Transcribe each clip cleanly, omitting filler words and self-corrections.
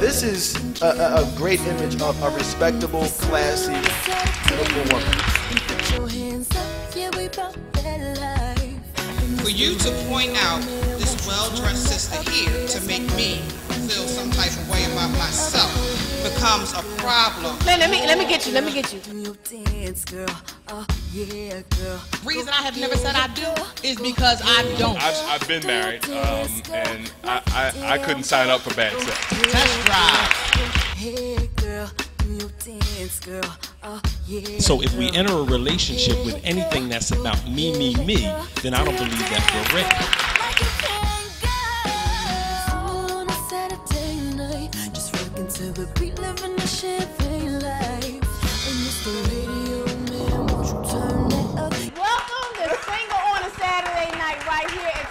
this is a great image of a respectable, classy, beautiful woman. For you to point out this well-dressed sister here to make me feel some type of way about myself becomes a problem. Let me get you. Reason I have never said I do is because I don't. I've been married, and I couldn't sign up for bad sex. Test drive. So if we enter a relationship with anything that's about me, then I don't believe that we're ready.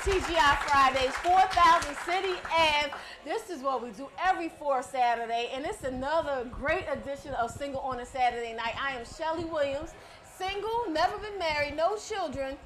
TGIFridays, 4000 City Ave. This is what we do every fourth Saturday, and it's another great edition of Single on a Saturday Night. I am Shelly Williams, single, never been married, no children,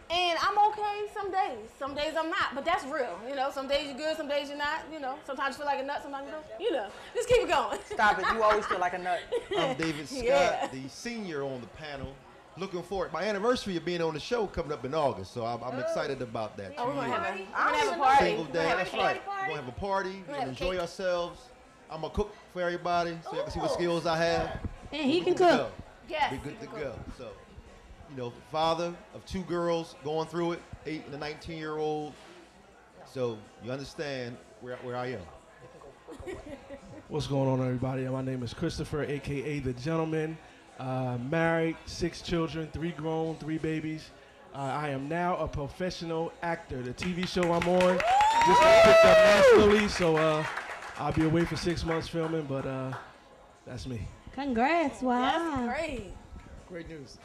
and I'm okay some days. Some days I'm not, but that's real. You know, some days you're good, some days you're not. You know, sometimes you feel like a nut, sometimes you don't. You know, just keep it going. Stop it, you always feel like a nut. I'm David Scott, the senior on the panel. Looking forward. My anniversary of being on the show coming up in August, so I'm excited about that. Oh, we're going to have a party. Single day, that's right. We're going to have a party. We're going to enjoy ourselves. I'm going to cook for everybody so you can see what skills I have. And he can cook. Yes. We're good to go. So, you know, father of 2 girls going through it, 8 and a 19-year-old. So you understand where I am. What's going on, everybody? My name is Christopher, a.k.a. The Gentleman. Married, 6 children, 3 grown, 3 babies. I am now a professional actor. The TV show I'm on just got picked up nationally, so I'll be away for 6 months filming, but that's me. Congrats, wow. That's great. Great news.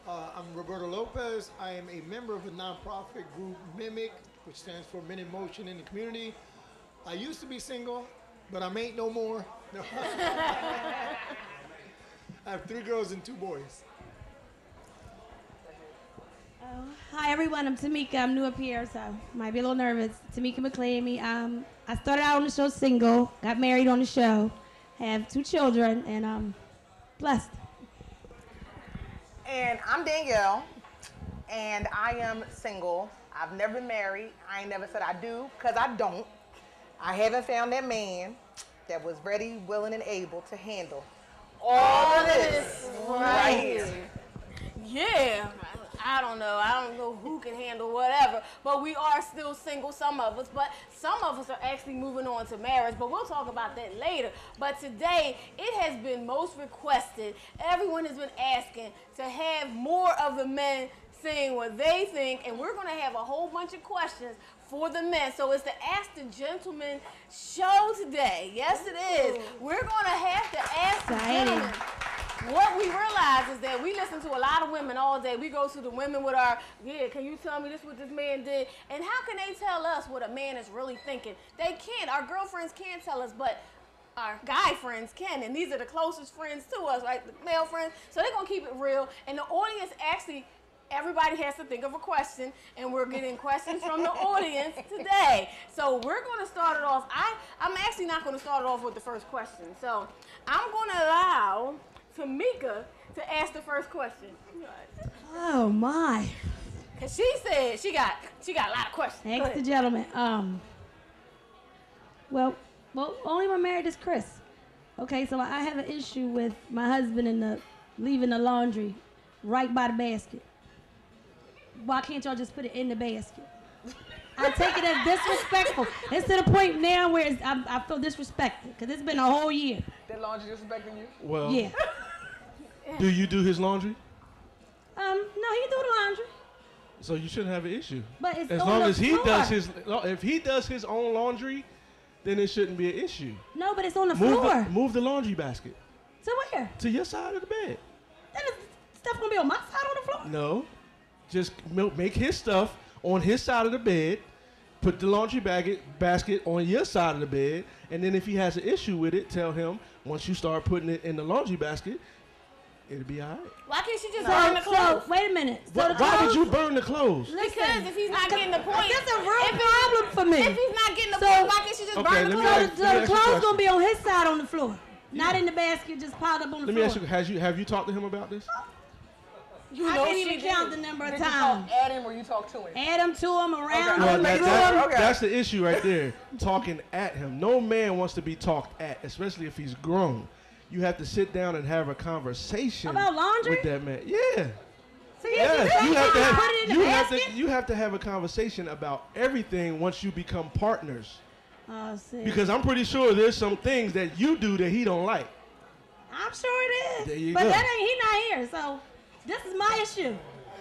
I'm Roberto Lopez. I am a member of a nonprofit group, Mimic, which stands for Men in Motion in the Community. I used to be single, but I'm ain't no more. No. I have 3 girls and 2 boys. Hi everyone, I'm Tamika. I'm new up here, so might be a little nervous. Tamika McClamey. I started out on the show single, got married on the show, have 2 children, and I'm blessed. And I'm Danielle, and I am single. I've never been married. I ain't never said I do, because I don't. I haven't found that man that was ready, willing, and able to handle all of this right here. Yeah. I don't know who can handle whatever, but we are still single, some of us, but some of us are actually moving on to marriage, but we'll talk about that later. But today, it has been most requested. Everyone has been asking to have more of the men saying what they think, and we're going to have a whole bunch of questions for the men. So it's the Ask the Gentleman show today. Yes, it is. We're going to have to ask the gentlemen. What we realize is that we listen to a lot of women all day. We go to the women with our, can you tell me this what this man did? And how can they tell us what a man is really thinking? They can't. Our girlfriends can't tell us, but our guy friends can. And these are the closest friends to us, right? The male friends. So they're going to keep it real. And the audience actually, everybody has to think of a question, and we're getting questions from the audience today. So we're going to start it off. I'm actually not going to start it off with the first question. So I'm going to allow Tamika to ask the first question. Oh my! Cause she said she got a lot of questions. Ask the gentleman. Well, only one married is Chris. Okay, so I have an issue with my husband and leaving the laundry right by the basket. Why can't y'all just put it in the basket? I take it as disrespectful. It's to the point now where I feel disrespected because it's been a whole year. That laundry disrespecting you? Well, yeah. Do you do his laundry? No, he do the laundry. So you shouldn't have an issue. But it's as on long the as he floor. if he does his own laundry, then it shouldn't be an issue. No, but it's on the floor. Move the laundry basket. To where? To your side of the bed. Then the stuff gonna be on my side on the floor? No, just make his stuff on his side of the bed. Put the laundry basket on your side of the bed, and then if he has an issue with it, tell him once you start putting it in the laundry basket, it'll be all right. Why can't she just burn the clothes? Wait a minute. Why would you burn the clothes? Because if he's not getting the point. That's a real problem for me. If he's not getting the point, why can't she just Okay, burn the let me clothes. ask- So let me the ask you a clothes question. gonna be on his side on the floor, not in the basket just piled up on the Let floor. me ask you, have you talked to him about this? You I know can't she even did. count the number of Did you talk times. at him or you talk to him? Add him to him, around Well, him. that's the issue right there. Talking at him. No man wants to be talked at, especially if he's grown. You have to sit down and have a conversation About laundry? with that man. Yeah. See, Yes, you have to have, put it in you the have basket. to you have to have a conversation about everything once you become partners. Oh, see. Because I'm pretty sure there's some things that you do that he don't like. I'm sure it is. There you but go. that ain't he not here, so this is my issue.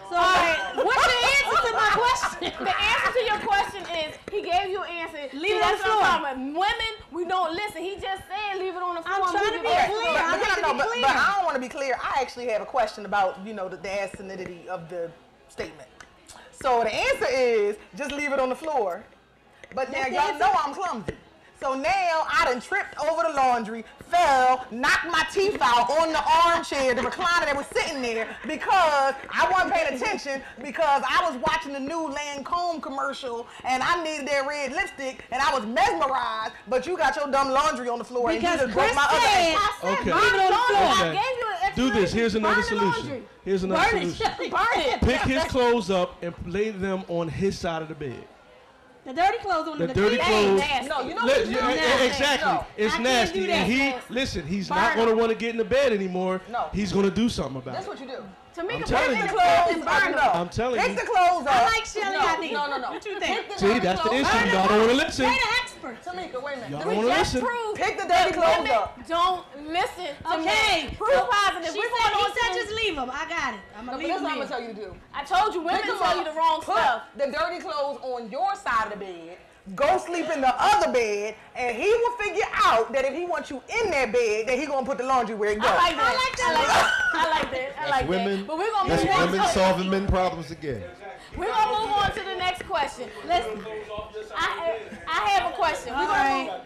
So what's the answer to my question? The answer to your question is he gave you an answer. Leave it on That's the floor. what I'm talking about. Women, we don't listen. He just said leave it on the floor. I'm trying to be Move it clear. back. I like to be clear. But I don't want to be clear. I actually have a question about, you know, the acidity of the statement. So the answer is just leave it on the floor. But now That's the y'all answer? know I'm clumsy. So now I done tripped over the laundry, fell, knocked my teeth out on the armchair, the recliner that was sitting there because I wasn't paying attention because I was watching the new Lancome commercial and I needed that red lipstick and I was mesmerized, but you got your dumb laundry on the floor and you Because just broke Chris my other said- ankle. I said Okay. burn the laundry. Okay. I gave you an Do this. Here's explanation. another Burn the solution. laundry. Here's another Burn it, solution. Shelly. Burn it. Pick his clothes up and lay them on his side of the bed. The dirty clothes on The the dirty clean. clothes. Nasty. No, you know Let- what you yeah, do? exactly. No. It's I can't nasty. do that. And he, Nasty. listen, he's Burn not going to them. want to get in the bed anymore. No. He's going to do something about That's it. what you do. Tamika, telling pick you. the clothes and burn them. I'm telling Pick you. the clothes up. I like Shelly no, idea. No. What you think? Pick the See, dirty that's the clothes issue. up. Y'all don't want to listen. They the expert. Tamika, wait a minute. Y'all We don't want to just listen. proved Pick the that dirty clothes women up. don't listen to Okay. men. Proof positive. She We're said, going on he said to just leave them. I got it. I'm No, going but to leave that's what I'm them going to tell you to do. I told you women Pick 'em tell up, you the wrong put stuff. the dirty clothes on your side of the bed, go sleep in the other bed, and he will figure out that if he wants you in that bed, that he gonna put the laundry where it goes. I like that. I like that. I like that. I like women, that. But we're gonna that's move on. women to, solving men problems again. we're gonna move on to the next question. Listen, I have a question. We're gonna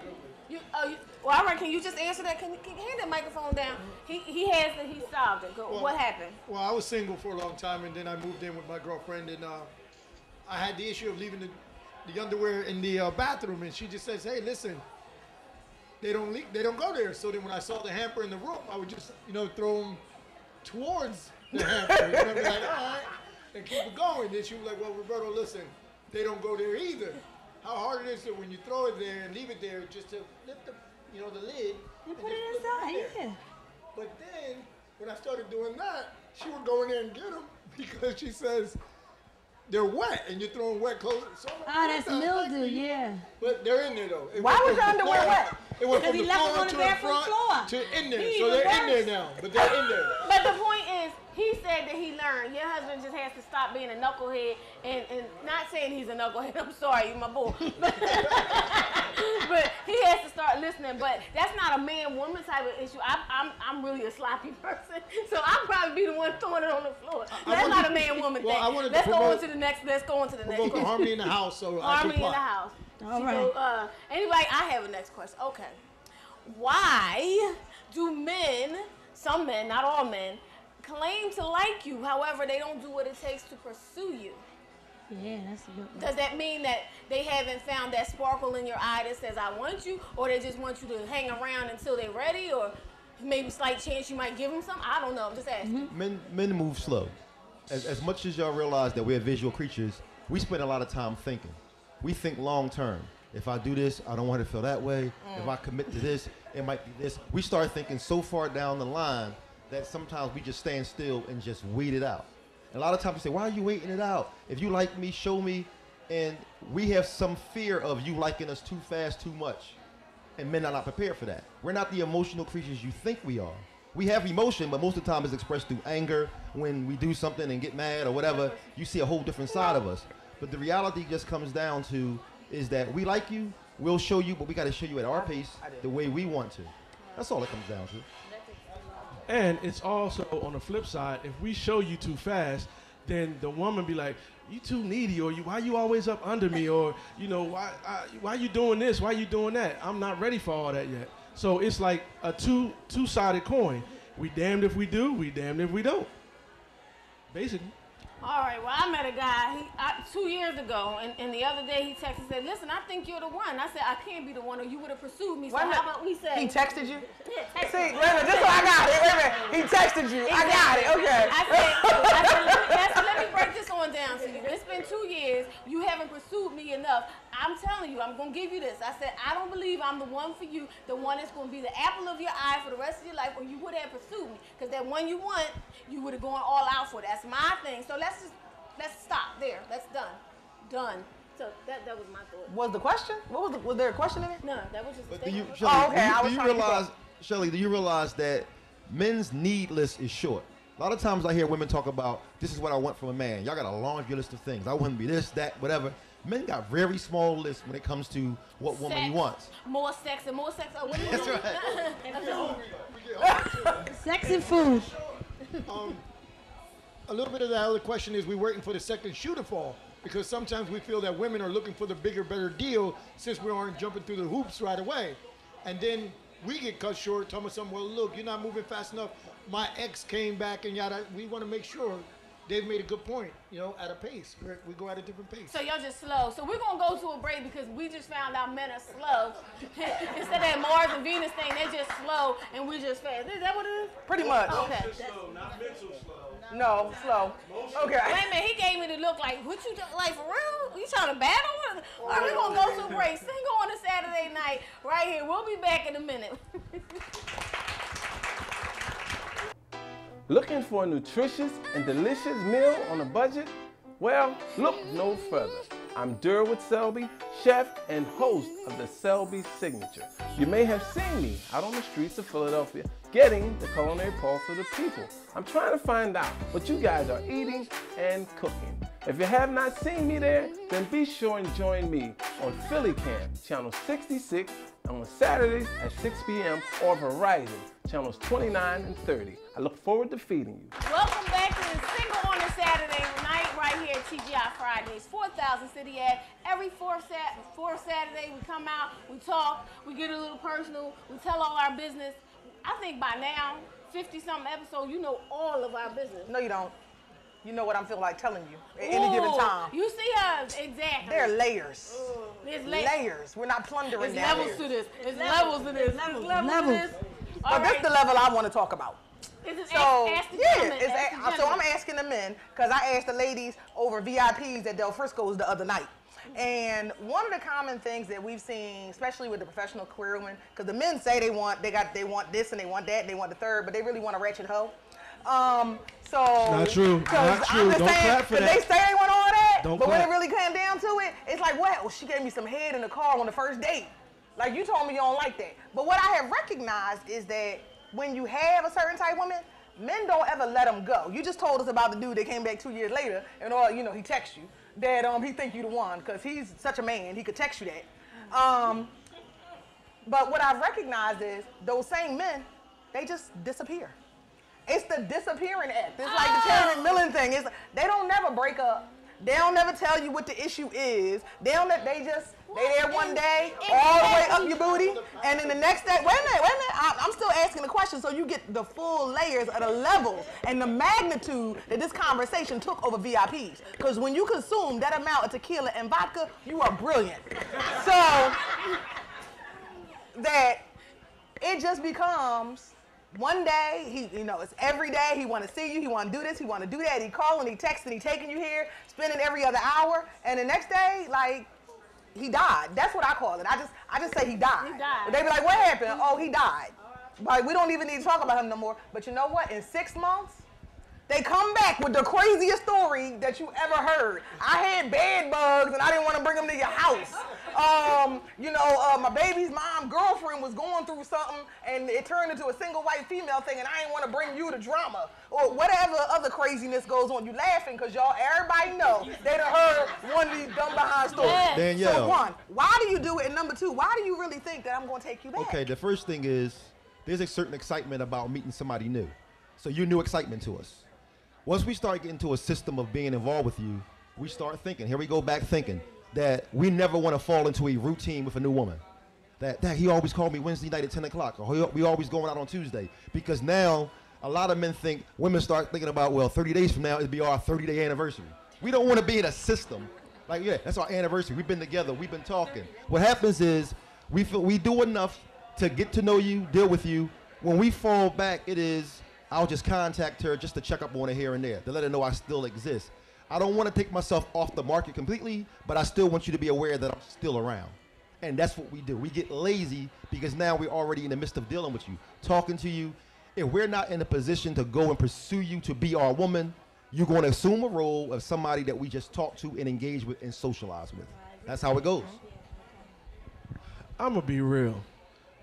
move. Well, all right. Can you just answer that? Can you hand that microphone down? He has it. He solved it. Go, what happened? Well, I was single for a long time, and then I moved in with my girlfriend, and I had the issue of leaving the underwear in the bathroom, and she just says, "Hey, listen, they don't go there." So then, when I saw the hamper in the room, I would just, throw them towards the hamper, be like, "All right," and keep it going. Then she was like, "Well, Roberto, listen, they don't go there either. How hard it is that when you throw it there and leave it there, just to lift the lid, You and put just it flip inside, there." yeah. But then, when I started doing that, she would go in there and get them because she says they're wet and you're throwing wet clothes. So I'm like, Oh, "What that's the heck mildew, are you-" yeah. But they're in there though. It Why went was from your the underwear floor- wet? It went Because from he the left them floor on the to the bathroom front floor. to in there. He So even they're in there worse. now. But they're in there. But the point is, he said that he learned. Your husband just has to stop being a knucklehead and not saying he's a knucklehead. I'm sorry, you my boy. But he has to start listening. But that's not a man-woman type of issue. I'm really a sloppy person, so I'll probably be the one throwing it on the floor. That's not a man-woman Well, I thing. wanted to Let's go on promote- to the next. Let's go on to the next. Promote the question. harmony in the house. So I Harmony in the comply. house. All So, right. anybody, I have a next question. Okay. Why do men, some men, not all men, claim to like you, however, they don't do what it takes to pursue you? Yeah, that's a good one. Does that mean that they haven't found that sparkle in your eye that says, I want you, or they just want you to hang around until they're ready, or maybe slight chance you might give them something? I don't know. I'm just asking. Men move slow. As much as y'all realize that we're visual creatures, we spend a lot of time thinking. We think long term. If I do this, I don't want to feel that way. If I commit to this, it might be this. We start thinking so far down the line that sometimes we just stand still and just wait it out. And a lot of times we say, why are you waiting it out? If you like me, show me. And we have some fear of you liking us too fast, too much. And men are not prepared for that. We're not the emotional creatures you think we are. We have emotion, but most of the time it's expressed through anger. When we do something and get mad or whatever, you see a whole different side of us. But the reality just comes down to is that we like you, we'll show you, but we got to show you at our pace the way we want to. That's all it comes down to. And it's also on the flip side, if we show you too fast, then the woman be like, you too needy, or why you always up under me, or why you doing this, why you doing that? I'm not ready for all that yet. So it's like a two-sided coin. We damned if we do, we damned if we don't. Basically. All right, well, I met a guy 2 years ago, and the other day he texted and said, listen, I think you're the one. I said, I can't be the one, or you would have pursued me. So how about we say... He texted you? Yeah, texted See, wait a minute, this is what I got it. Wait a minute. He texted you. Exactly. I got it, okay. I said, let me break this on down to you. It's been 2 years. You haven't pursued me enough. I'm telling you, I'm going to give you this. I said, I don't believe I'm the one for you, the one that's going to be the apple of your eye for the rest of your life, or you would have pursued me. Because that one you want, you would have gone all out for. That's my thing. So let's stop there. That's done. So that was my thought. Was the question? Was there a question in it? No, that was just a Do you, statement. Shelly, do you realize, Shelly, do you realize that men's need list is short? A lot of times I hear women talk about, this is what I want from a man. Y'all got a laundry list of things. I want him to be this, that, whatever. Men got very small lists when it comes to what woman he wants. More sex and more sex. Oh, what That's right. Sex and food. A little bit of that other question is we're waiting for the second shoe to fall, because sometimes we feel that women are looking for the bigger, better deal since we aren't jumping through the hoops right away. And then we get cut short, telling us something, well, look, you're not moving fast enough. My ex came back and yada. We want to make sure they've made a good point, at a pace. We go at a different pace. So y'all just slow. So we're going to go to a break because we just found out men are slow. Instead of that Mars and Venus thing, they're just slow and we're just fast. Is that what it is? Pretty much. Okay. Slow, not mental slow. No, slow. Okay. Wait a minute, he gave me the look like, what you do, like for real? You trying to battle? All right, we're going to go to a break. Single on a Saturday night right here. We'll be back in a minute. Looking for a nutritious and delicious meal on a budget? Well, look no further. I'm Durwood Selby, chef and host of the Selby Signature. You may have seen me out on the streets of Philadelphia getting the culinary pulse of the people. I'm trying to find out what you guys are eating and cooking. If you have not seen me there, then be sure and join me on Philly Cam, channel 66, on Saturdays at 6 p.m. or Verizon, channels 29 and 30. I look forward to feeding you. Welcome back to the Single on a Saturday night right here at TGI Fridays, 4000 City Ave. Every fourth Saturday we come out, we talk, we get a little personal, we tell all our business. I think by now, 50-something episodes, you know all of our business. No, you don't. You know what I'm feeling like telling you at any given time. You see us, exactly. There are layers. There's layers. We're not plundering There's down levels here. to this. There's levels to this. There's levels to this. But this is the level I want to talk about. So, ask the yeah, gentleman, so I'm asking the men, because I asked the ladies over VIPs at Del Frisco's the other night. And one of the common things that we've seen, especially with the professional career women, because the men say they want this and they want that and they want the third, but they really want a ratchet hoe. Not true. Not true. Don't clap for that. They say they want all that, Don't but clap. when it really comes down to it, it's like, well, she gave me some head in the car on the first date. Like, you told me you don't like that. But what I have recognized is that when you have a certain type of woman, men don't ever let them go. You just told us about the dude that came back 2 years later, and he texts you that he think you the one, because he's such a man, he could text you that. But what I've recognized is those same men, they just disappear. It's the disappearing act. It's like the Terry McMillan thing. They don't never break up. They don't never tell you what the issue is. They there one day, all the way up your booty, and then the next day, wait a minute, I'm still asking the question so you get the full layers of the levels and the magnitude that this conversation took over VIPs. Because when you consume that amount of tequila and vodka, you are brilliant. So that it just becomes one day, it's every day, he want to see you, he want to do this, he want to do that, he calling, he texting, he taking you here, spending every other hour, and the next day, like, he died. That's what I call it. I just say he died. He died. They be like, what happened? Oh, he died. Like, we don't even need to talk about him no more. But you know what? In 6 months, they come back with the craziest story that you ever heard. I had bed bugs and I didn't want to bring them to your house. My baby's mom girlfriend was going through something and it turned into a single white female thing and I didn't want to bring you the drama. Or whatever other craziness goes on. You laughing because everybody know they done heard one of these dumb behind stories. Yes. Danielle. So one, why do you do it? And number two, why do you really think that I'm going to take you back? Okay, the first thing is there's a certain excitement about meeting somebody new. So you're new excitement to us. Once we start getting to a system of being involved with you, we start thinking, here we go back thinking, that we never want to fall into a routine with a new woman. That he always called me Wednesday night at 10 o'clock, or we always going out on Tuesday. Because now a lot of men think women start thinking about, well, 30 days from now it'll be our 30-day anniversary. We don't want to be in a system. Like, yeah, that's our anniversary. We've been together. We've been talking. What happens is we feel we do enough to get to know you, deal with you. When we fall back, it is I'll just contact her just to check up on her here and there, to let her know I still exist. I don't want to take myself off the market completely, but I still want you to be aware that I'm still around. And that's what we do. We get lazy because now we're already in the midst of dealing with you, talking to you. If we're not in a position to go and pursue you to be our woman, you're going to assume a role of somebody that we just talk to and engage with and socialize with. That's how it goes. I'm going to be real.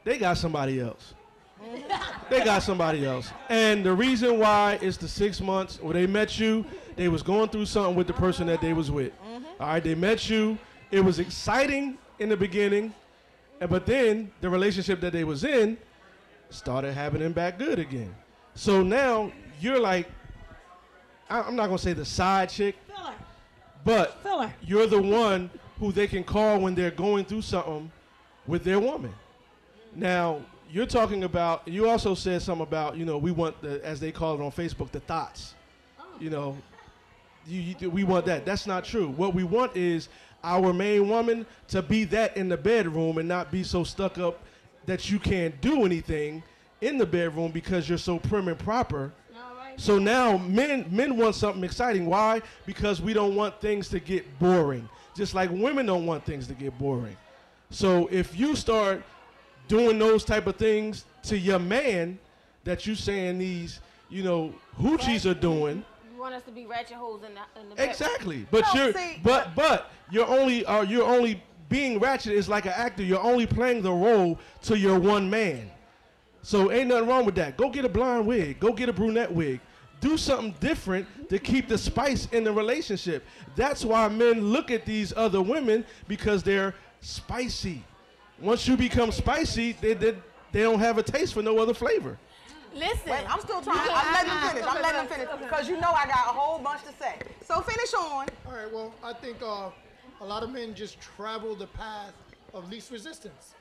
They got somebody else. They got somebody else. And the reason why is the 6 months where they met you, they was going through something with the person that they was with. All right, they met you. It was exciting in the beginning, but then the relationship that they was in started happening back good again. So now you're like, I'm not going to say the side chick, but you're the one who they can call when they're going through something with their woman. Now, you're talking about, you also said something about, you know, we want the, as they call it on Facebook, the thoughts. You know, we want that. That's not true. What we want is our main woman to be that in the bedroom and not be so stuck up that you can't do anything in the bedroom because you're so prim and proper. So now men want something exciting. Why? Because we don't want things to get boring. Just like women don't want things to get boring. So if you start doing those type of things to your man that you saying these, you know, hoochies are doing. You want us to be ratchet hoes in the bedroom. Exactly. But you're only being ratchet is like an actor. You're only playing the role to your one man. So ain't nothing wrong with that. Go get a blonde wig. Go get a brunette wig. Do something different to keep the spice in the relationship. That's why men look at these other women, because they're spicy. Once you become spicy, they don't have a taste for no other flavor. Listen. Wait, I'm still trying. I'm letting them finish. Because you know I got a whole bunch to say. So finish on. All right, well, I think a lot of men just travel the path of least resistance.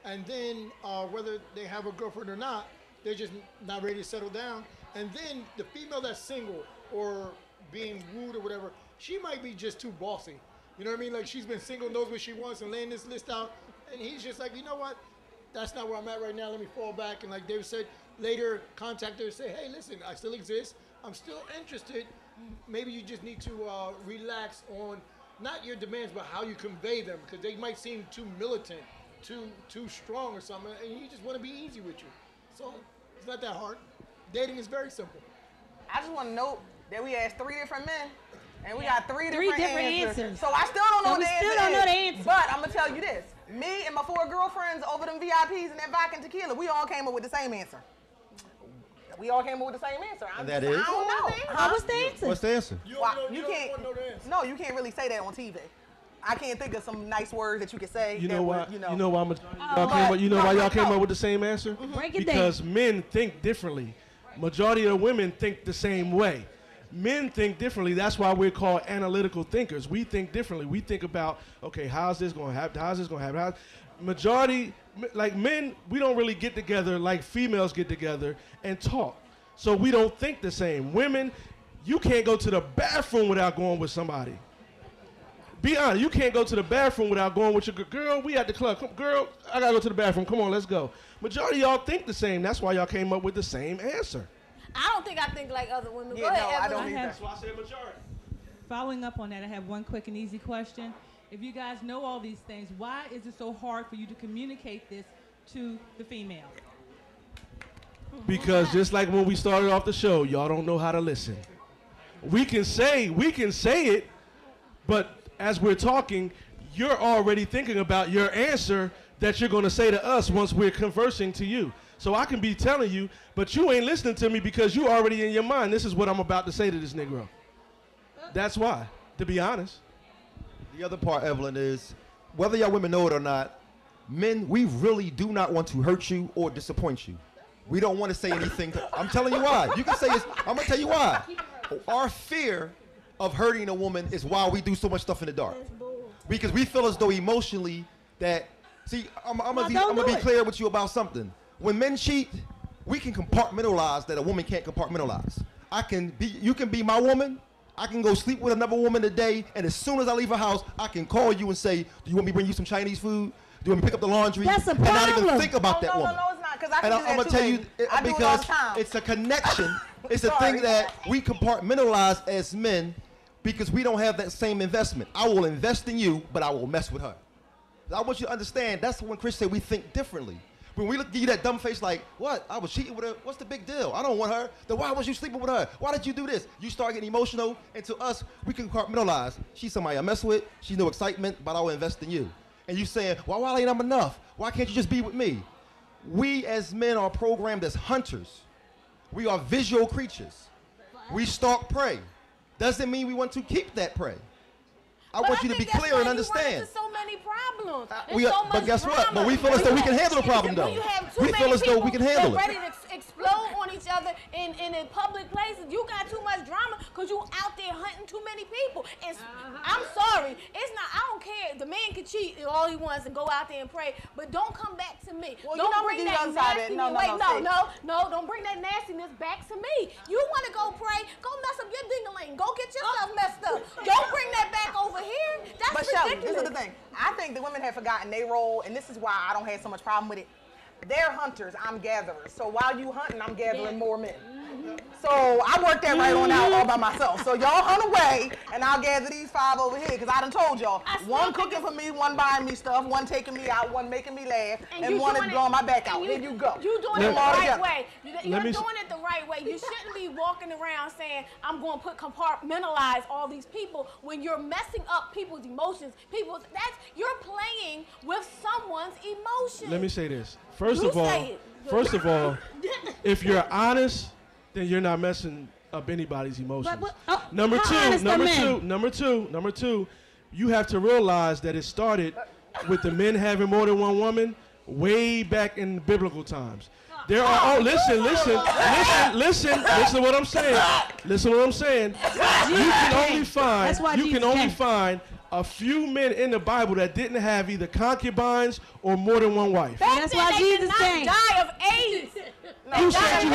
And then whether they have a girlfriend or not, they're just not ready to settle down. And then the female that's single or being wooed or whatever, she might be just too bossy. You know what I mean? Like, she's been single, knows what she wants, and laying this list out. And he's just like, you know what? That's not where I'm at right now. Let me fall back. And like David said, later contact her and say, hey, listen, I still exist. I'm still interested. Maybe you just need to relax on not your demands, but how you convey them, because they might seem too militant, too strong or something, and you just want to be easy with you. So it's not that hard. Dating is very simple. I just want to note that we asked 3 different men, and we got three different answers. So I still don't know the answer. But I'm going to tell you this. Me and my 4 girlfriends over them VIPs and that vodka and tequila, we all came up with the same answer. We all came up with the same answer. And that is? I don't know. What's the answer? What's the answer? You can't know the answer. No, you can't really say that on TV. I can't think of some nice words that you could say. You know why? You know why y'all came up with the same answer? Break it Because men think differently. Majority of women think the same way. Men think differently. That's why we're called analytical thinkers. We think differently. We think about, okay, how's this going to happen? How's this going to happen? Majority, like men, we don't really get together like females get together and talk. So we don't think the same. Women, you can't go to the bathroom without going with somebody. Be honest, you can't go to the bathroom without going with your girl. We at the club. Come, girl, I gotta go to the bathroom. Come on, let's go. Majority of y'all think the same. That's why y'all came up with the same answer. I don't think I think like other women. Yeah, Go ahead, no, I Evelyn. don't either. That's why I said majority. Following up on that, I have one quick and easy question. If you guys know all these things, why is it so hard for you to communicate this to the female? Because just like when we started off the show, y'all don't know how to listen. We can say it, but as we're talking, you're already thinking about your answer that you're going to say to us once we're conversing to you. So I can be telling you, but you ain't listening to me because you already in your mind, this is what I'm about to say to this Negro. That's why, to be honest. The other part, Evelyn, is whether y'all women know it or not, men, we really do not want to hurt you or disappoint you. We don't want to say anything. I'm telling you why. You can say it's, I'm going to tell you why. Our fear of hurting a woman is why we do so much stuff in the dark. Because we feel as though emotionally that, see, I'm going to be clear with you about something. When men cheat, we can compartmentalize that a woman can't compartmentalize. You can be my woman. I can go sleep with another woman today, and as soon as I leave her house, I can call you and say, do you want me to bring you some Chinese food? Do you want me to pick up the laundry? That's a and not even problem. think about that woman. No, it's not, because I can And do I'm that gonna too, tell you baby. I do it all because the time. it's a connection. It's a Sorry. thing that we compartmentalize as men because we don't have that same investment. I will invest in you, but I will mess with her. I want you to understand, that's when Chris said we think differently. When we look at you that dumb face like, what? I was cheating with her? What's the big deal? I don't want her. Then why was you sleeping with her? Why did you do this? You start getting emotional, and to us, we can compartmentalize. She's somebody I mess with. She's no excitement, but I will invest in you. And you saying, why ain't I enough? Why can't you just be with me? We as men are programmed as hunters. We are visual creatures. We stalk prey. Doesn't mean we want to keep that prey. I want you to be clear and understand. So many problems. But guess what? But we feel as though we can handle the problem, though. We feel as though we can handle it. Ready to explode on each other in public places. You got too much drama because you out there hunting too many people. And I'm sorry, it's not. I don't care. The man can cheat all he wants and go out there and pray, but don't come back to me. Well, don't you know bring what that the other side nastiness. is. No, don't bring that nastiness back to me. You want to go pray? Go mess up your ding-a-ling. Go get yourself messed up. Don't bring that back over here. That's But Shelly, ridiculous. this is the thing. I think the women have forgotten their role, and this is why I don't have so much problem with it. They're hunters, I'm gatherers. So while you hunting, I'm gathering more men. So I worked that right on out all by myself. So y'all hunt away, and I'll gather these 5 over here, because I done told y'all. One cooking for me, one buying me stuff, one taking me out, one making me laugh, and one is blowing my back out. Here you go. You doing it the right way. You're doing it the right way. You shouldn't be walking around saying, I'm going to compartmentalize all these people when you're messing up people's emotions. You're playing with someone's emotions. Let me say this. First of all, if you're honest, then you're not messing up anybody's emotions. Number two, you have to realize that it started with the men having more than one woman way back in biblical times. There are, listen to what I'm saying. Listen to what I'm saying. You can only find a few men in the Bible that didn't have either concubines or more than one wife. That's why Jesus came. Die of AIDS. Who said you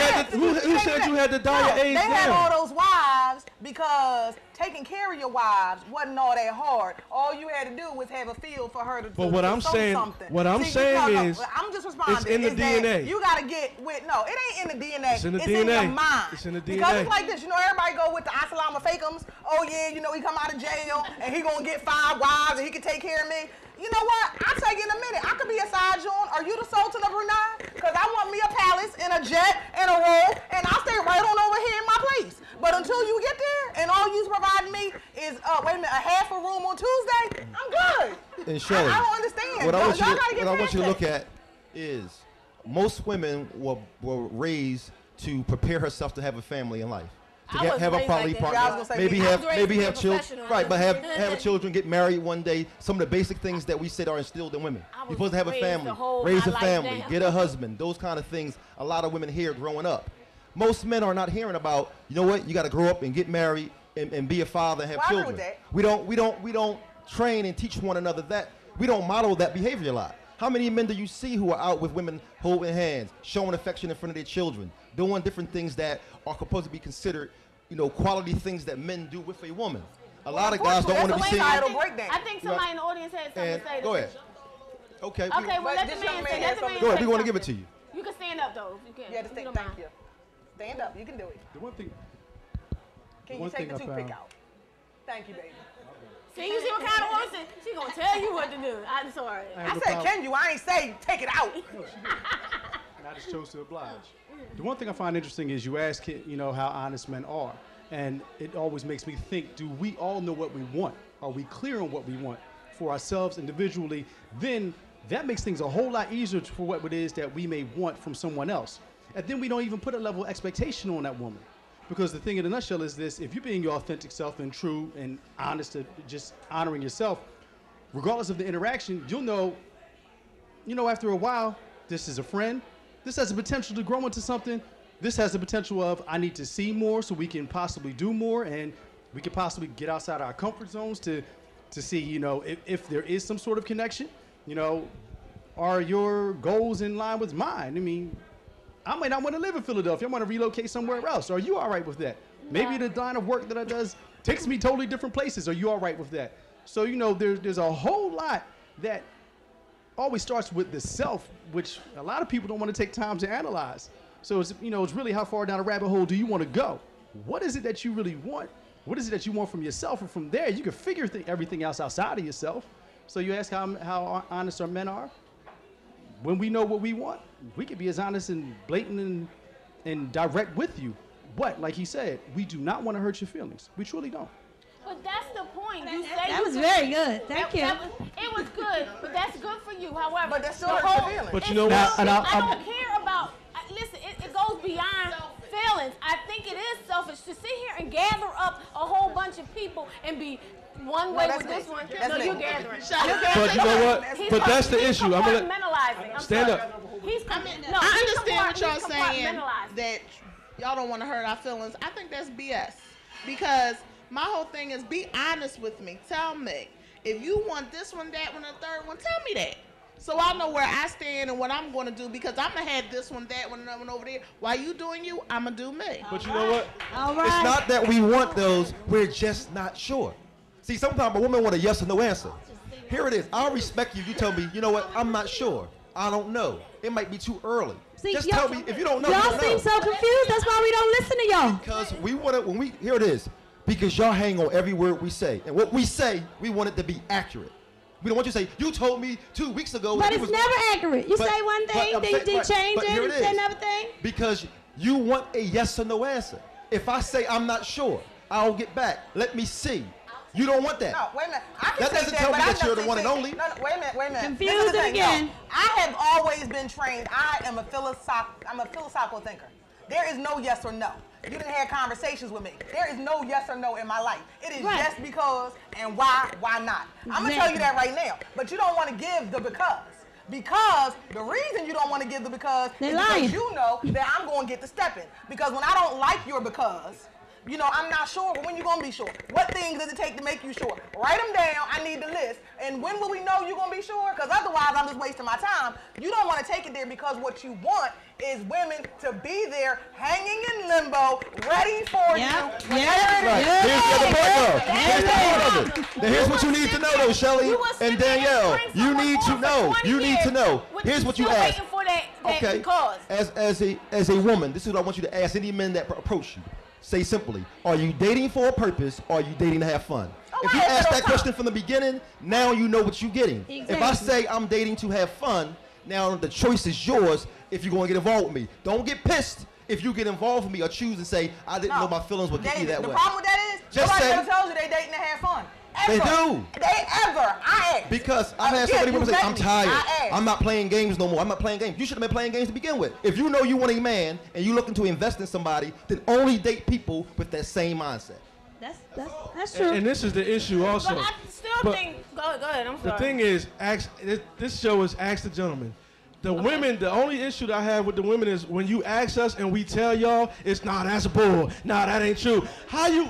had to die of AIDS? They had all those wives because taking care of your wives wasn't all that hard. All you had to do was have a field for her to But what I'm saying, is, I'm just responding. it's in the DNA. You gotta get with it ain't in the DNA. It's in the DNA. In your mind. It's in the DNA. Because it's like this, everybody go with the Asalama Fakums. Oh yeah, he come out of jail and he gonna get 5 wives and he can take care of me. You know what? I'll tell you in a minute. I could be a side joint. Are you the Sultan of Brunei? Because I want me a palace and a jet and a robe, and I'll stay right on over here in my place. But until you get there, and all you's providing me is, a half a room on Tuesday, I'm good. And Shelley, I don't understand. What I want you to look at is most women were raised to prepare herself to have a family in life. To have a quality partner, maybe have children, right? But have children, get married one day. Some of the basic things that we said are instilled in women. You're supposed to have a family, raise a family, get a husband. Those kind of things. A lot of women hear growing up. Most men are not hearing about. You know what? You got to grow up and get married and be a father and have children. We don't train and teach one another that. We don't model that behavior a lot. How many men do you see who are out with women holding hands, showing affection in front of their children, doing different things that are supposed to be considered, quality things that men do with a woman? A lot of guys don't want to be seen. I think somebody in the audience had something to say. Go ahead. Okay. Okay, well, let the man say. Go ahead. We want to give it to you. You can stand up, though, if you can. Yeah, thank you. Stand up. You can do it. The one thing. Can you take the toothpick out? Thank you, baby. See, you see what kind of woman she gonna tell you what to do. I'm sorry. I said, can you? I ain't say take it out. And I just chose to oblige. The one thing I find interesting is you ask, how honest men are. And it always makes me think, do we all know what we want? Are we clear on what we want for ourselves individually? Then that makes things a whole lot easier for what it is that we may want from someone else. And then we don't even put a level of expectation on that woman. Because the thing in a nutshell is this: if you're being your authentic self and true and honest to just honoring yourself, regardless of the interaction, you'll know, after a while, this is a friend. This has the potential to grow into something. This has the potential of, I need to see more so we can possibly do more, and we can possibly get outside our comfort zones to see, if there is some sort of connection. Are your goals in line with mine? I mean, I might not want to live in Philadelphia. I want to relocate somewhere else. Are you all right with that? Maybe the line of work that I does takes me totally different places. Are you all right with that? So, you know, there's a whole lot that always starts with the self, which a lot of people don't want to take time to analyze. So, it's, you know, it's really how far down a rabbit hole do you want to go? What is it that you really want? What is it that you want from yourself? And from there, you can figure everything else outside of yourself. So you ask how honest our men are? When we know what we want, we can be as honest and blatant and direct with you. But, like he said, we do not want to hurt your feelings. We truly don't. But that's the point. That was very good. Thank you. It was good, but that's good for you. However, but that's still hurts your feelings. But you know what? I don't care about. Listen, it goes beyond feelings. I think it is selfish to sit here and gather up a whole bunch of people and be one way with this one. No, you're gathering. But you know what? But that's the issue. I'm gonna stand up. I understand what y'all saying, that y'all don't want to hurt our feelings. I think that's BS, because my whole thing is, be honest with me. Tell me if you want this one, that one, and the third one. Tell me that, so I know where I stand and what I'm going to do, because I'm gonna have this one, that one, and that one over there. While you doing you, I'm gonna do me. But you know what? It's not that we want those. We're just not sure. See, sometimes a woman want a yes or no answer. Here it is. I'll respect you. You tell me, you know what? I'm not sure. I don't know. It might be too early. See, just tell me if you don't know. Y'all seem so confused. That's why we don't listen to y'all. Because we want it when we, here it is. Because y'all hang on every word we say. And what we say, we want it to be accurate. We don't want you to say, you told me 2 weeks ago. But it's never accurate. You say one thing, they change it, and say another thing. Because you want a yes or no answer. If I say I'm not sure, I'll get back. Let me see. You don't want that. No, wait a minute. I can that say doesn't that, tell me but that you're the one and only. No, wait a minute. Confused again. No, I have always been trained. I'm a philosophical thinker. There is no yes or no. You didn't have conversations with me. There is no yes or no in my life. It is just because and why not. I'm going to tell you that right now. But you don't want to give the because. Because the reason you don't want to give the because is because you know that I'm going to get the stepping. Because when I don't like your because, you know, I'm not sure, but when you gonna be sure? What things does it take to make you sure? Write them down, I need the list. And when will we know you're gonna be sure? Because otherwise I'm just wasting my time. You don't wanna take it there because what you want is women to be there, hanging in limbo, ready for you. Right. Here's the other part though. Here's the part of it. Now here's what you need to know though, Shelly and Danielle. You need to know. You need to know. Here's what you ask. Okay. As a woman, this is what I want you to ask any men that approach you. Say simply, are you dating for a purpose or are you dating to have fun? If you ask that question from the beginning, now you know what you're getting. Exactly. If I say I'm dating to have fun, now the choice is yours if you're going to get involved with me. Don't get pissed if you get involved with me or choose and say, I didn't know my feelings would get me that way. The problem with that is, nobody ever tells you they dating to have fun. Ever. They do. I ask. Because I've had so many women say, I'm tired. I'm not playing games no more. I'm not playing games. You should have been playing games to begin with. If you know you want a man and you're looking to invest in somebody, then only date people with that same mindset. That's true. And this is the issue also. But I still think, go ahead, I'm sorry. The thing is, this show is Ask the Gentleman. The women, the only issue that I have with the women is when you ask us and we tell y'all, it's nah, that's bull. Nah, that ain't true.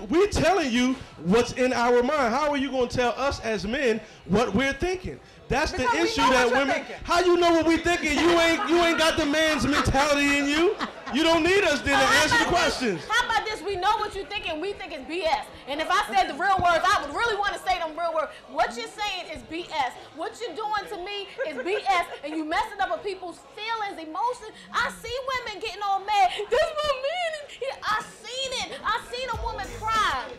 We're telling you what's in our mind. How are you going to tell us as men what we're thinking? That's the issue that women. How you know what we thinking? You ain't got the man's mentality in you. You don't need us then to answer the questions. How about this? We know what you think and we think it's BS. And if I said the real words, I would really want to say them real words. What you're saying is BS. What you're doing to me is BS. And you messing up with people's feelings, emotions. I see women getting all mad. This my man. I seen it. I seen a woman cry.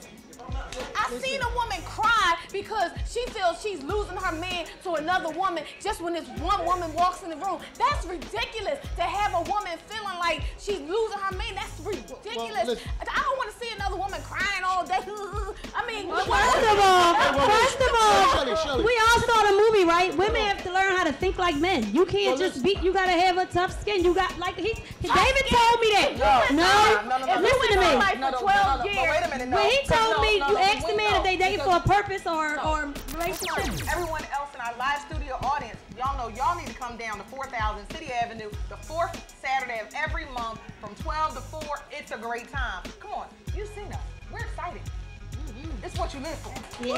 I seen a woman cry because she feels she's losing her man to another woman just when this one woman walks in the room. That's ridiculous to have a woman feeling like she's losing her man. That's ridiculous. I don't want to see another woman crying all day. I mean, first of all, we all saw the movie, right? Women have to learn how to think like men. You can't just beat. You gotta have a tough skin. You got like David told me that. No, listen to me. No, 12 years. Wait a minute. When he told me, you asked the man if they dating for a purpose or relationship. Everyone else in our live studio audience, y'all know y'all need to come down to 4000 City Avenue the 4th Saturday of every month from 12 to 4. It's a great time. Come on, you've seen us. We're excited. It's what you live for. Yeah.